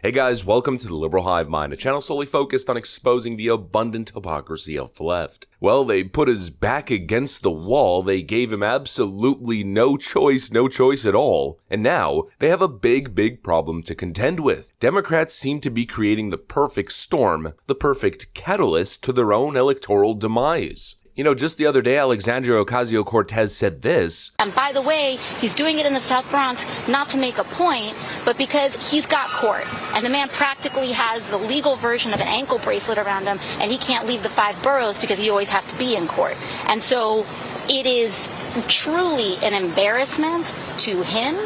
Hey guys, welcome to the Liberal Hive Mind, a channel solely focused on exposing the abundant hypocrisy of the left. Well, they put his back against the wall, they gave him absolutely no choice at all, and now they have a big problem to contend with. Democrats seem to be creating the perfect storm, the perfect catalyst to their own electoral demise. You know, just the other day, Alexandria Ocasio-Cortez said this. And by the way, he's doing it in the South Bronx not to make a point, but because he's got court. And the man practically has the legal version of an ankle bracelet around him, and he can't leave the 5 boroughs because he always has to be in court. And so it is truly an embarrassment to him.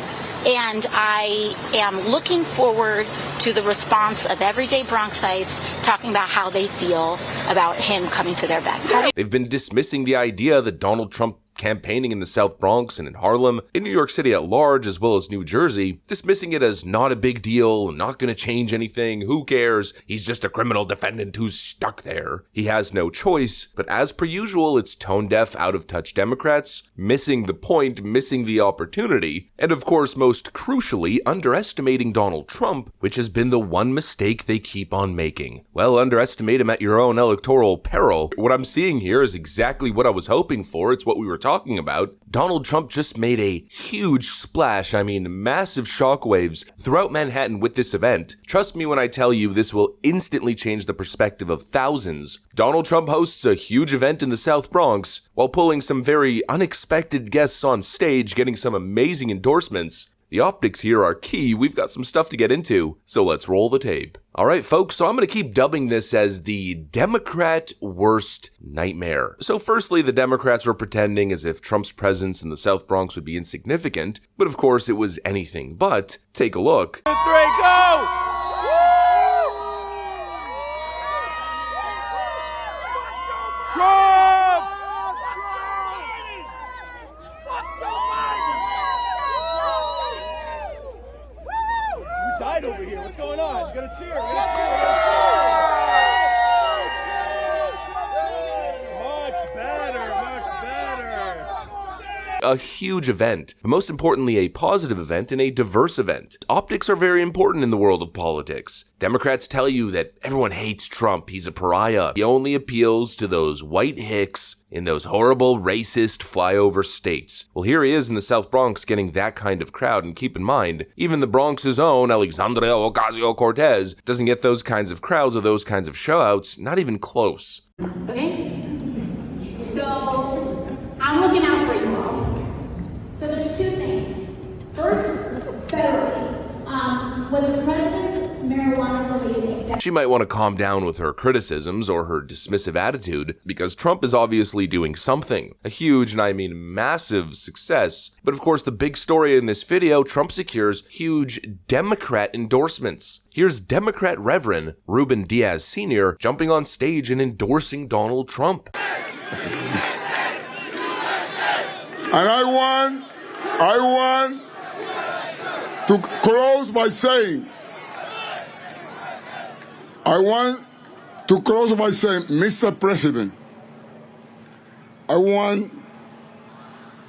And I am looking forward to the response of everyday Bronxites talking about how they feel about him coming to their backyard. They've been dismissing the idea that Donald Trump campaigning in the South Bronx and in Harlem, in New York City at large, as well as New Jersey, dismissing it as not a big deal, not going to change anything, who cares, he's just a criminal defendant who's stuck there. He has no choice, but as per usual, it's tone-deaf, out-of-touch Democrats, missing the point, missing the opportunity, and of course, most crucially, underestimating Donald Trump, which has been the one mistake they keep on making. Well, underestimate him at your own electoral peril. What I'm seeing here is exactly what I was hoping for, it's what we were talking about. Donald Trump just made a huge splash, I mean massive shockwaves throughout Manhattan with this event. Trust me when I tell you this will instantly change the perspective of thousands. Donald Trump hosts a huge event in the South Bronx while pulling some very unexpected guests on stage, getting some amazing endorsements. The optics here are key, we've got some stuff to get into, so let's roll the tape. Alright folks, so I'm going to keep dubbing this as the Democrat worst nightmare. So firstly, the Democrats were pretending as if Trump's presence in the South Bronx would be insignificant, but of course it was anything but. Take a look. 2, 3, go! Trump! Died over here. What's going on? You gotta cheer. Much better. A huge event, but most importantly a positive event and a diverse event. Optics are very important in the world of politics. Democrats tell you that everyone hates Trump, he's a pariah. He only appeals to those white hicks in those horrible racist flyover states. Well, here he is in the South Bronx getting that kind of crowd, and keep in mind, even the Bronx's own Alexandria Ocasio-Cortez doesn't get those kinds of crowds or those kinds of showouts, not even close. Okay? So, I'm looking out for you all. So there's 2 things. First, federally, when the president's marijuana-related executive... She might want to calm down with her criticisms or her dismissive attitude, because Trump is obviously doing something. A huge, and I mean massive, success. But of course, the big story in this video, Trump secures huge Democrat endorsements. Here's Democrat Reverend Ruben Diaz Sr. jumping on stage and endorsing Donald Trump. And I want to close by saying, Mr. President, I want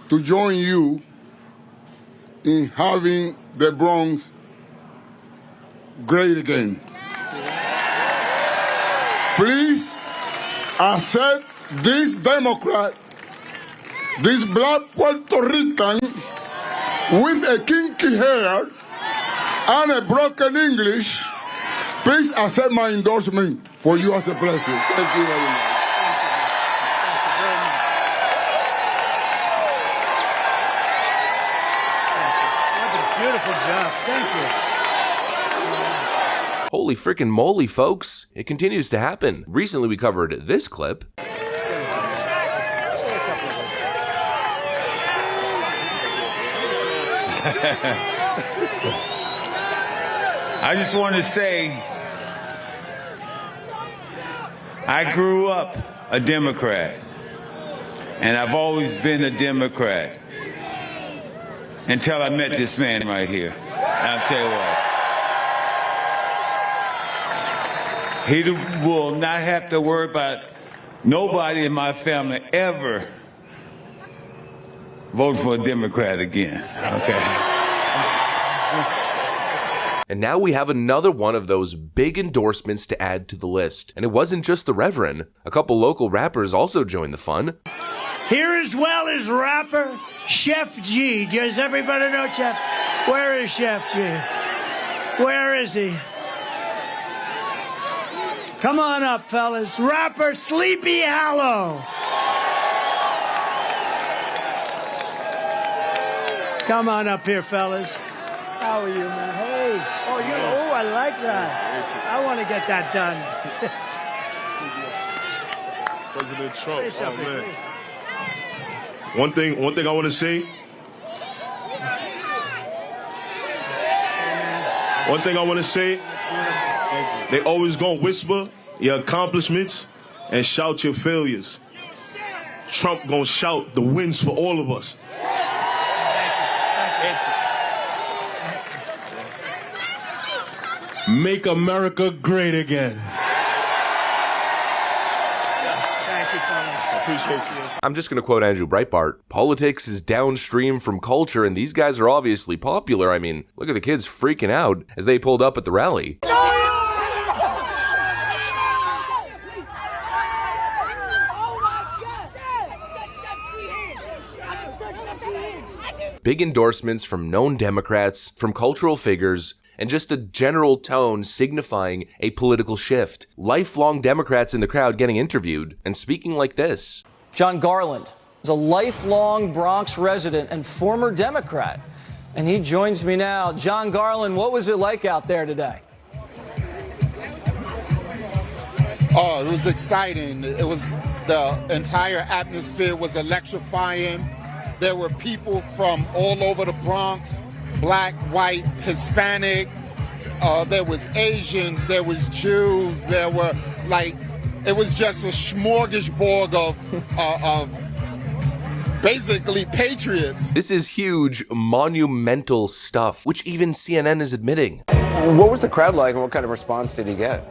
to join you in having the Bronx great again. Please accept this Democrat, this black Puerto Rican with a kinky hair and a broken English. Please accept my endorsement for you as a president. Thank you very much. That's a beautiful job. Thank you. Holy frickin' moly, folks. It continues to happen. Recently we covered this clip. I just want to say, I grew up a Democrat, and I've always been a Democrat until I met this man right here. I'll tell you what, he will not have to worry about nobody in my family ever vote for a Democrat again, okay? And now we have another one of those big endorsements to add to the list. And it wasn't just the Reverend. A couple local rappers also joined the fun. Here as well as rapper Chef G. Does everybody know Chef? Where is Chef G? Where is he? Come on up, fellas. Rapper Sleepy Hollow. Come on up here, fellas. How are you, man? Hey. Oh, I like that. I want to get that done. President Trump. Oh, man. One thing I want to say. One thing I want to say. They always gonna whisper your accomplishments and shout your failures. Trump gonna shout the wins for all of us. Make America great again. Thank you, fellas. Appreciate you. I'm just going to quote Andrew Breitbart. Politics is downstream from culture, and these guys are obviously popular. I mean, look at the kids freaking out as they pulled up at the rally. Big endorsements from known Democrats, from cultural figures, and just a general tone signifying a political shift. Lifelong Democrats in the crowd getting interviewed and speaking like this. John Garland is a lifelong Bronx resident and former Democrat, and he joins me now. John Garland, what was it like out there today? Oh, it was exciting. The entire atmosphere was electrifying. There were people from all over the Bronx, black, white, Hispanic. There was Asians, there was Jews, there were it was just a smorgasbord of basically patriots. This is huge, monumental stuff, which even CNN is admitting. What was the crowd like, and what kind of response did he get?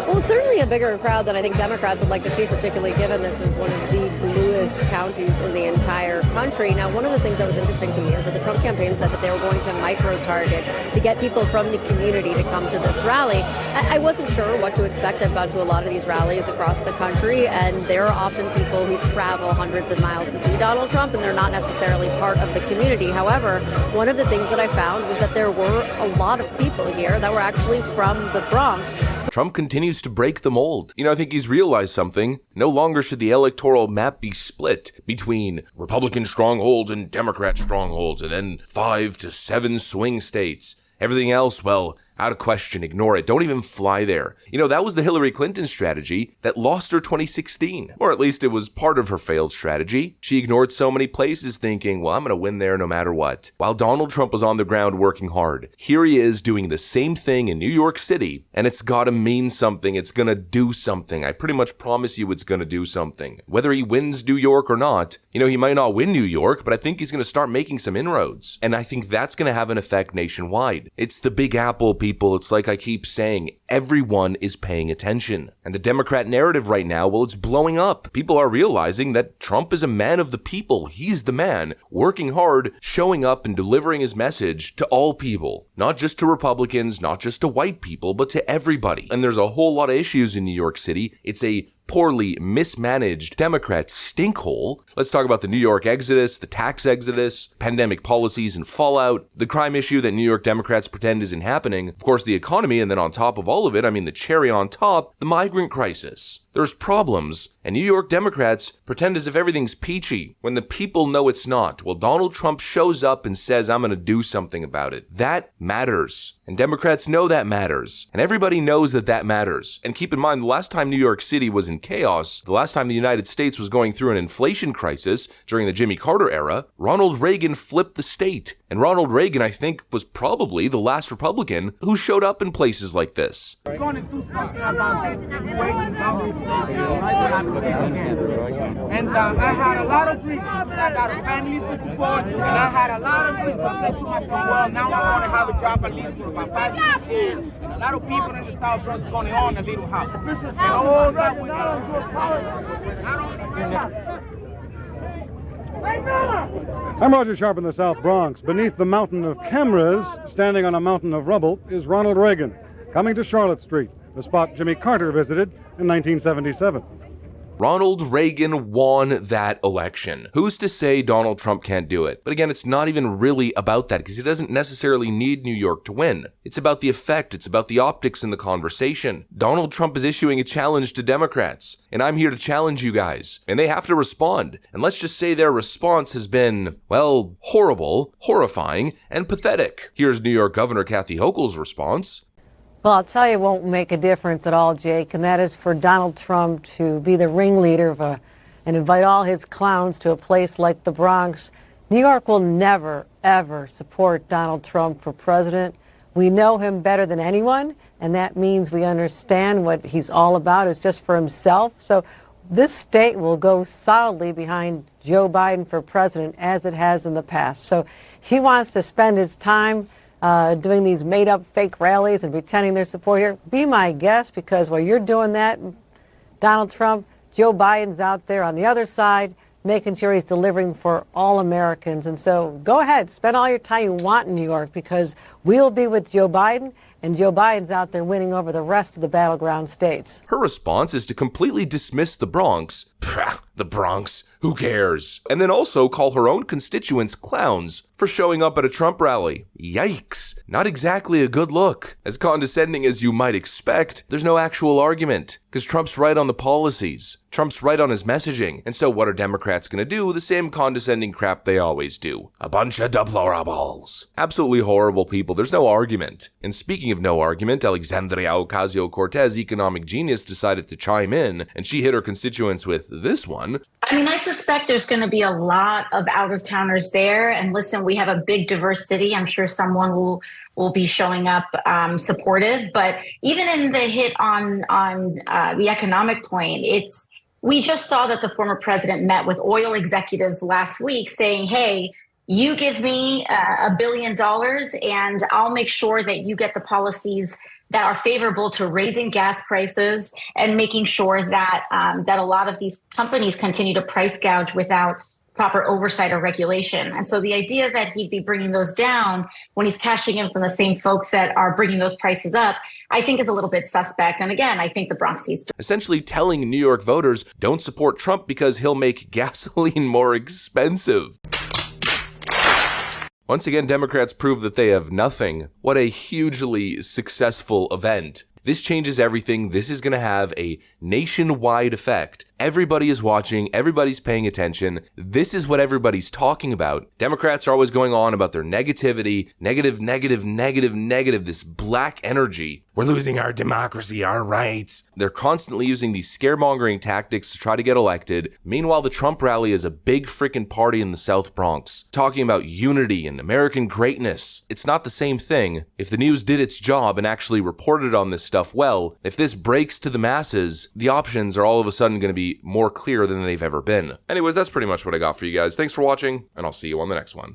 Well, certainly a bigger crowd than I think Democrats would like to see, particularly given this is one of the bluest counties in the entire country. Now, one of the things that was interesting to me is that the Trump campaign said that they were going to micro-target to get people from the community to come to this rally. I wasn't sure what to expect. I've gone to a lot of these rallies across the country, and there are often people who travel hundreds of miles to see Donald Trump, and they're not necessarily part of the community. However, one of the things that I found was that there were a lot of people here that were actually from the Bronx. Trump continues to break the mold. I think he's realized something. No longer should the electoral map be split between Republican strongholds and Democrat strongholds, and then 5 to 7 swing states. Everything else, well, out of question, ignore it. Don't even fly there. That was the Hillary Clinton strategy that lost her 2016. Or at least it was part of her failed strategy. She ignored so many places thinking, well, I'm going to win there no matter what. While Donald Trump was on the ground working hard, here he is doing the same thing in New York City, and it's got to mean something. It's going to do something. I pretty much promise you it's going to do something. Whether he wins New York or not, he might not win New York, but I think he's going to start making some inroads. And I think that's going to have an effect nationwide. It's the Big Apple, people. It's like I keep saying, everyone is paying attention. And the Democrat narrative right now, well, it's blowing up. People are realizing that Trump is a man of the people. He's the man, working hard, showing up and delivering his message to all people. Not just to Republicans, not just to white people, but to everybody. And there's a whole lot of issues in New York City. It's a poorly mismanaged Democrat stinkhole. Let's talk about the New York exodus, the tax exodus, pandemic policies and fallout, the crime issue that New York Democrats pretend isn't happening, of course the economy, and then on top of all of it, the cherry on top, the migrant crisis. There's problems, and New York Democrats pretend as if everything's peachy when the people know it's not. Well, Donald Trump shows up and says, I'm going to do something about it. That matters. And Democrats know that matters. And everybody knows that that matters. And keep in mind, the last time New York City was in chaos, the last time the United States was going through an inflation crisis during the Jimmy Carter era, Ronald Reagan flipped the state. And Ronald Reagan, I think, was probably the last Republican who showed up in places like this. We're going to do something about this situation down this place. And I had a lot of dreams because I got a family to support, and I had a lot of dreams to say to myself, well, now I'm going to have a job at least for about 5 to 6 years. And a lot of people in the South Bronx going to own a little house. And all that we got. Not only that. I'm Roger Sharp in the South Bronx. Beneath the mountain of cameras, standing on a mountain of rubble, is Ronald Reagan, coming to Charlotte Street, the spot Jimmy Carter visited in 1977. Ronald Reagan won that election. Who's to say Donald Trump can't do it? But again, it's not even really about that because he doesn't necessarily need New York to win. It's about the effect. It's about the optics in the conversation. Donald Trump is issuing a challenge to Democrats, and I'm here to challenge you guys. And they have to respond. And let's just say their response has been, well, horrible, horrifying, and pathetic. Here's New York Governor Kathy Hochul's response. Well, I'll tell you, it won't make a difference at all, Jake, and that is for Donald Trump to be the ringleader of and invite all his clowns to a place like the Bronx. New York will never, ever support Donald Trump for president. We know him better than anyone, and that means we understand what he's all about is just for himself. So this state will go solidly behind Joe Biden for president, as it has in the past. So he wants to spend his time doing these made-up fake rallies and pretending their support here. Be my guest, because while you're doing that, Donald Trump, Joe Biden's out there on the other side making sure he's delivering for all Americans. And so go ahead, spend all your time you want in New York, because we'll be with Joe Biden, and Joe Biden's out there winning over the rest of the battleground states. Her response is to completely dismiss the Bronx. Pah, the Bronx, who cares? And then also call her own constituents clowns for showing up at a Trump rally. Yikes. Not exactly a good look. As condescending as you might expect, there's no actual argument, because Trump's right on the policies. Trump's right on his messaging. And so what are Democrats going to do? The same condescending crap they always do. A bunch of deplorables. Absolutely horrible people. There's no argument. And speaking of no argument, Alexandria Ocasio-Cortez, economic genius, decided to chime in, and she hit her constituents with this one. I mean, I suspect there's going to be a lot of out-of-towners there. And listen, we have a big, diverse city. I'm sure someone will be showing up supportive. But even in the hit on the economic point, we just saw that the former president met with oil executives last week saying, hey, you give me $1 billion and I'll make sure that you get the policies that are favorable to raising gas prices and making sure that that a lot of these companies continue to price gouge without proper oversight or regulation. And so the idea that he'd be bringing those down when he's cashing in from the same folks that are bringing those prices up, I think is a little bit suspect. And again, I think the Bronx sees essentially telling New York voters don't support Trump because he'll make gasoline more expensive. Once again, Democrats prove that they have nothing. What a hugely successful event. This changes everything. This is going to have a nationwide effect. Everybody is watching. Everybody's paying attention. This is what everybody's talking about. Democrats are always going on about their negativity, negative, this black energy. We're losing our democracy, our rights. They're constantly using these scaremongering tactics to try to get elected. Meanwhile, the Trump rally is a big freaking party in the South Bronx, talking about unity and American greatness. It's not the same thing. If the news did its job and actually reported on this stuff well, if this breaks to the masses, the options are all of a sudden going to be more clear than they've ever been. Anyways, that's pretty much what I got for you guys. Thanks for watching, and I'll see you on the next one.